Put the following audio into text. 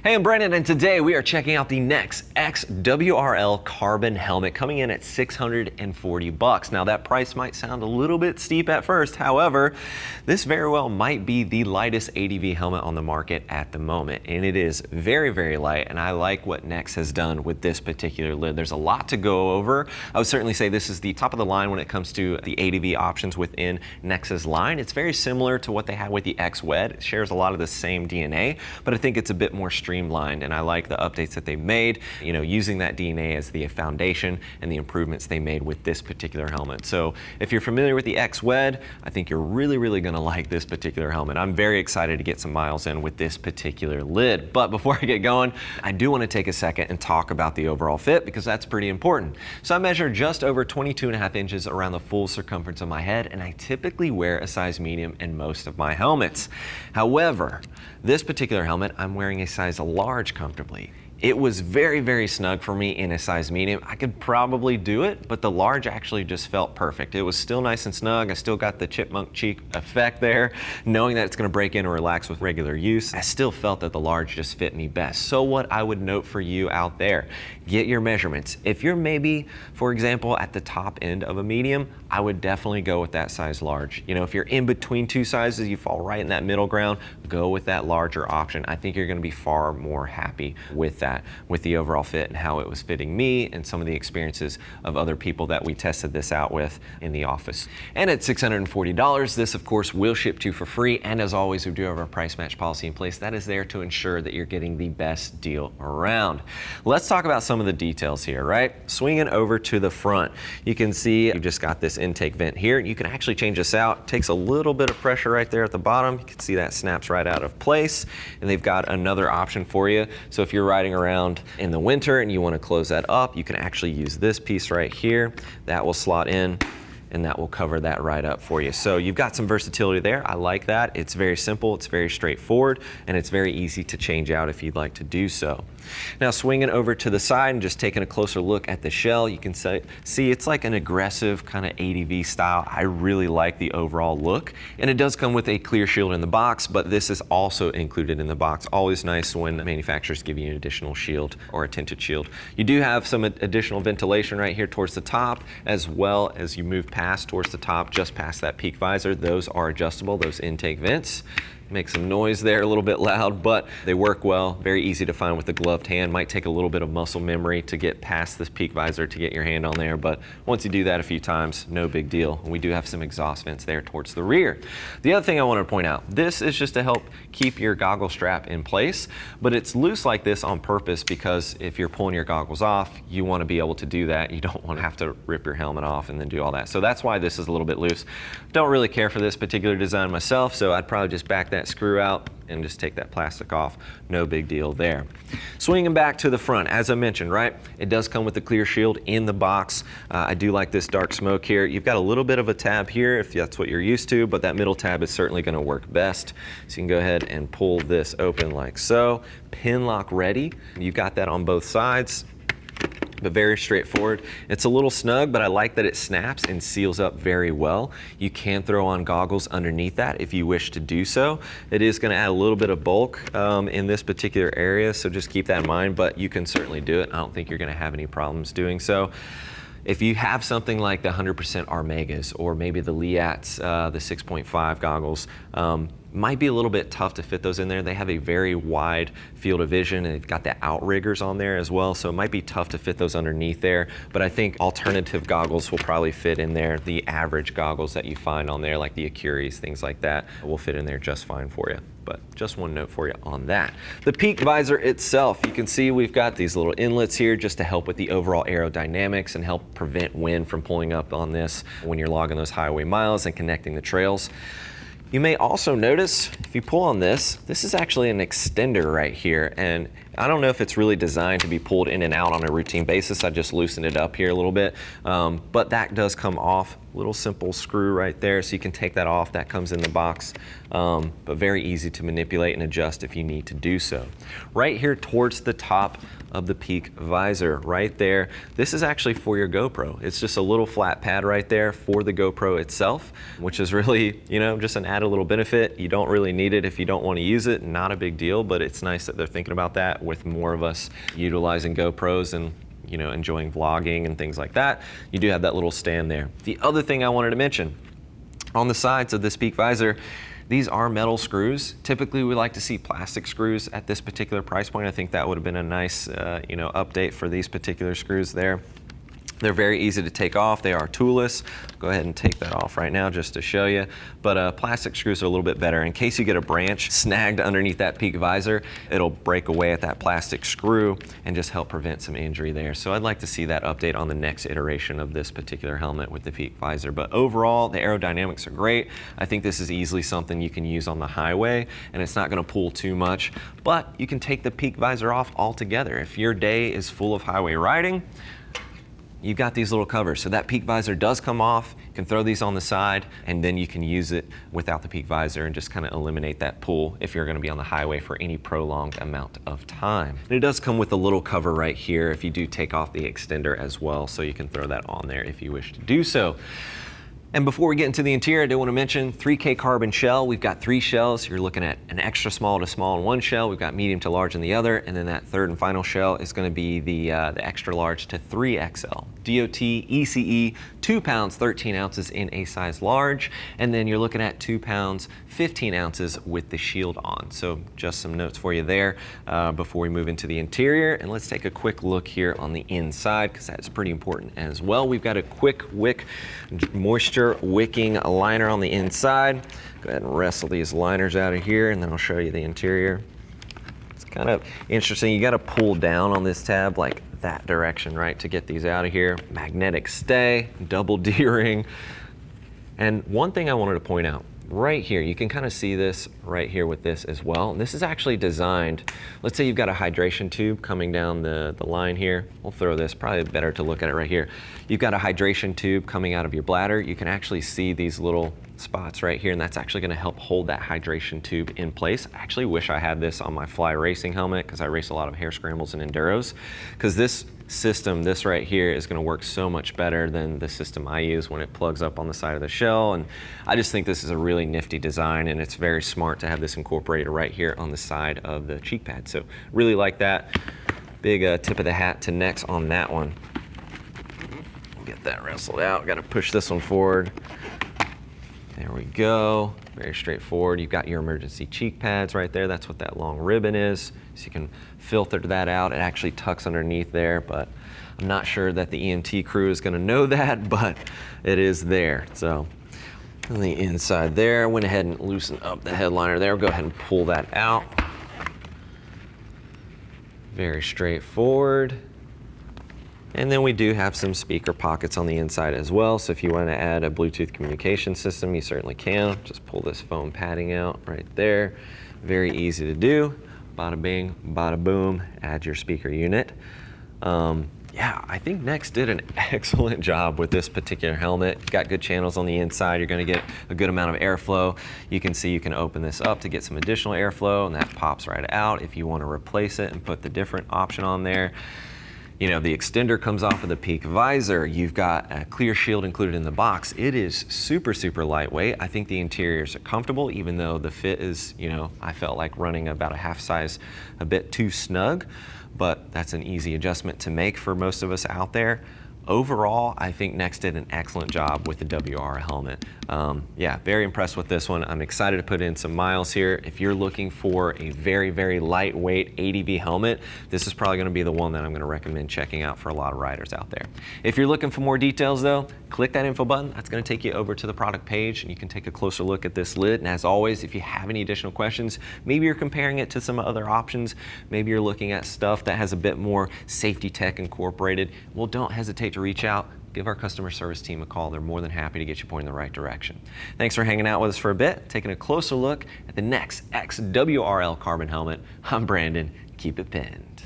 Hey, I'm Brandon, and today we are checking out the Nexx X.WRL Carbon Helmet, coming in at $640. Now that price might sound a little bit steep at first, however, this very well might be the lightest ADV helmet on the market at the moment, and it is very, very light, and I like what Nexx has done with this particular lid. There's a lot to go over. I would certainly say this is the top of the line when it comes to the ADV options within Nexx's line. It's very similar to what they had with the X.WRL. It shares a lot of the same DNA, but I think it's a bit more streamlined, and I like the updates that they made, using that DNA as the foundation and the improvements they made with this particular helmet. So if you're familiar with the X.WRL, I think you're really gonna like this particular helmet. I'm very excited to get some miles in with this particular lid. But before I get going, I do want to take a second and talk about the overall fit, because that's pretty important. So I measure just over 22.5 inches around the full circumference of my head, and I typically wear a size medium in most of my helmets. However, this particular helmet, I'm wearing a size large comfortably. It was very snug for me in a size medium. I could probably do it, but the large actually just felt perfect. It was still nice and snug. I still got the chipmunk cheek effect there, knowing that it's gonna break in or relax with regular use. I still felt that the large just fit me best. So what I would note for you out there, get your measurements. If you're maybe, for example, at the top end of a medium, I would definitely go with that size large. If you're in between two sizes, you fall right in that middle ground, go with that larger option. I think you're gonna be far more happy with that, with the overall fit and how it was fitting me and some of the experiences of other people that we tested this out with in the office. And at $640, this of course will ship to you for free, and as always, we do have our price match policy in place that is there to ensure that you're getting the best deal around. Let's talk about some of the details here, right? Swinging over to the front, you can see you've just got this intake vent here. You can actually change this out. It takes a little bit of pressure right there at the bottom. You can see that snaps right out of place, and they've got another option for you. So if you're riding around in the winter and you want to close that up, you can actually use this piece right here. That will slot in, and that will cover that right up for you. So you've got some versatility there. I like that. It's very simple, it's very straightforward, and it's very easy to change out if you'd like to do so. Now swinging over to the side and just taking a closer look at the shell, you can see it's like an aggressive kind of ADV style. I really like the overall look, and it does come with a clear shield in the box, but this is also included in the box. Always nice when manufacturers give you an additional shield or a tinted shield. You do have some additional ventilation right here towards the top, as well as you move past towards the top, just past that peak visor. Those are adjustable, those intake vents. Make some noise there, a little bit loud, but they work well. Very easy to find with the gloved hand. Might take a little bit of muscle memory to get past this peak visor to get your hand on there, but once you do that a few times, no big deal. And we do have some exhaust vents there towards the rear. The other thing I want to point out, this is just to help keep your goggle strap in place, but it's loose like this on purpose because if you're pulling your goggles off, you want to be able to do that. You don't want to have to rip your helmet off and then do all that. So that's why this is a little bit loose. Don't really care for this particular design myself, so I'd probably just back that screw out and just take that plastic off. No big deal there. Swinging back to the front, as I mentioned, right? It does come with a clear shield in the box. I do like this dark smoke here. You've got a little bit of a tab here if that's what you're used to, but that middle tab is certainly gonna work best. So you can go ahead and pull this open like so. Pin lock ready. You've got that on both sides, but very straightforward. It's a little snug, but I like that it snaps and seals up very well. You can throw on goggles underneath that if you wish to do so. It is gonna add a little bit of bulk in this particular area, so just keep that in mind, but you can certainly do it. I don't think you're gonna have any problems doing so. If you have something like the 100% Armegas or maybe the Liats, the 6.5 goggles, might be a little bit tough to fit those in there. They have a very wide field of vision, and they've got the outriggers on there as well, so it might be tough to fit those underneath there, but I think alternative goggles will probably fit in there. The average goggles that you find on there, like the Acuries, things like that, will fit in there just fine for you. But just one note for you on that. The peak visor itself, you can see we've got these little inlets here just to help with the overall aerodynamics and help prevent wind from pulling up on this when you're logging those highway miles and connecting the trails. You may also notice, if you pull on this, this is actually an extender right here, and I don't know if it's really designed to be pulled in and out on a routine basis. I just loosened it up here a little bit, but that does come off. Little simple screw right there, so you can take that off. That comes in the box, but very easy to manipulate and adjust if you need to do so. Right here towards the top of the peak visor, right there, this is actually for your GoPro. It's just a little flat pad right there for the GoPro itself, which is really, you know, just an added little benefit. You don't really need it if you don't want to use it, not a big deal, but it's nice that they're thinking about that with more of us utilizing GoPros and, you know, enjoying vlogging and things like that. You do have that little stand there. The other thing I wanted to mention, on the sides of this peak visor, these are metal screws. Typically we like to see plastic screws at this particular price point. I think that would have been a nice you know, update for these particular screws there. They're very easy to take off. They are toolless. Go ahead and take that off right now just to show you. But plastic screws are a little bit better. In case you get a branch snagged underneath that peak visor, it'll break away at that plastic screw and just help prevent some injury there. So I'd like to see that update on the next iteration of this particular helmet with the peak visor. But overall, the aerodynamics are great. I think this is easily something you can use on the highway, and it's not going to pull too much, but you can take the peak visor off altogether. If your day is full of highway riding, you've got these little covers. So that peak visor does come off. You can throw these on the side, and then you can use it without the peak visor and just kind of eliminate that pull if you're gonna be on the highway for any prolonged amount of time. And it does come with a little cover right here if you do take off the extender as well, so you can throw that on there if you wish to do so. And before we get into the interior, I do want to mention 3K carbon shell. We've got 3 shells. You're looking at an extra small to small in one shell. We've got medium to large in the other. And then that third and final shell is going to be the extra large to 3XL. DOT, ECE, 2 pounds, 13 ounces in a size large. And then you're looking at 2 pounds, 15 ounces with the shield on. So just some notes for you there before we move into the interior. And let's take a quick look here on the inside, because that's pretty important as well. We've got a quick Wick moisture wicking liner on the inside. Go ahead and wrestle these liners out of here, and then I'll show you the interior. It's kind of interesting. You got to pull down on this tab like that direction, right, to get these out of here. Magnetic stay, double D-ring. And one thing I wanted to point out, right here, you can kind of see this right here with this as well. And this is actually designed, let's say you've got a hydration tube coming down the line here. We'll throw this, probably better to look at it right here. You've got a hydration tube coming out of your bladder. You can actually see these little spots right here, and that's actually going to help hold that hydration tube in place. I actually wish I had this on my fly racing helmet, because I race a lot of hare scrambles and enduros, because this system, this right here, is going to work so much better than the system I use when it plugs up on the side of the shell. And I just think this is a really nifty design, and it's very smart to have this incorporated right here on the side of the cheek pad. So really like that. Big tip of the hat to Nexx on that one. Get that wrestled out. Got to push this one forward. There we go. Very straightforward. You've got your emergency cheek pads right there. That's what that long ribbon is. So you can filter that out. It actually tucks underneath there, but I'm not sure that the EMT crew is going to know that, but it is there. So on the inside there, I went ahead and loosened up the headliner there. Go ahead and pull that out. Very straightforward. And then we do have some speaker pockets on the inside as well. So if you want to add a Bluetooth communication system, you certainly can. Just pull this foam padding out right there. Very easy to do. Bada bing, bada boom, add your speaker unit. Yeah, I think Nexx did an excellent job with this particular helmet. You've got good channels on the inside. You're going to get a good amount of airflow. You can see you can open this up to get some additional airflow, and that pops right out if you want to replace it and put the different option on there. You know, the extender comes off of the peak visor. You've got a clear shield included in the box. It is super, super lightweight. I think the interiors are comfortable, even though the fit is, you know, I felt like running about a half size a bit too snug, but that's an easy adjustment to make for most of us out there. Overall, I think Nexx did an excellent job with the WRL helmet. Yeah, very impressed with this one. I'm excited to put in some miles here. If you're looking for a very, very lightweight ADV helmet, this is probably going to be the one that I'm going to recommend checking out for a lot of riders out there. If you're looking for more details though, click that info button. That's going to take you over to the product page, and you can take a closer look at this lid. And as always, if you have any additional questions, maybe you're comparing it to some other options, maybe you're looking at stuff that has a bit more safety tech incorporated, well, don't hesitate to reach out. give our customer service team a call. They're more than happy to get you pointed in the right direction. Thanks for hanging out with us for a bit, taking a closer look at the Nexx X.WRL Carbon Helmet. I'm Brandon. Keep it pinned.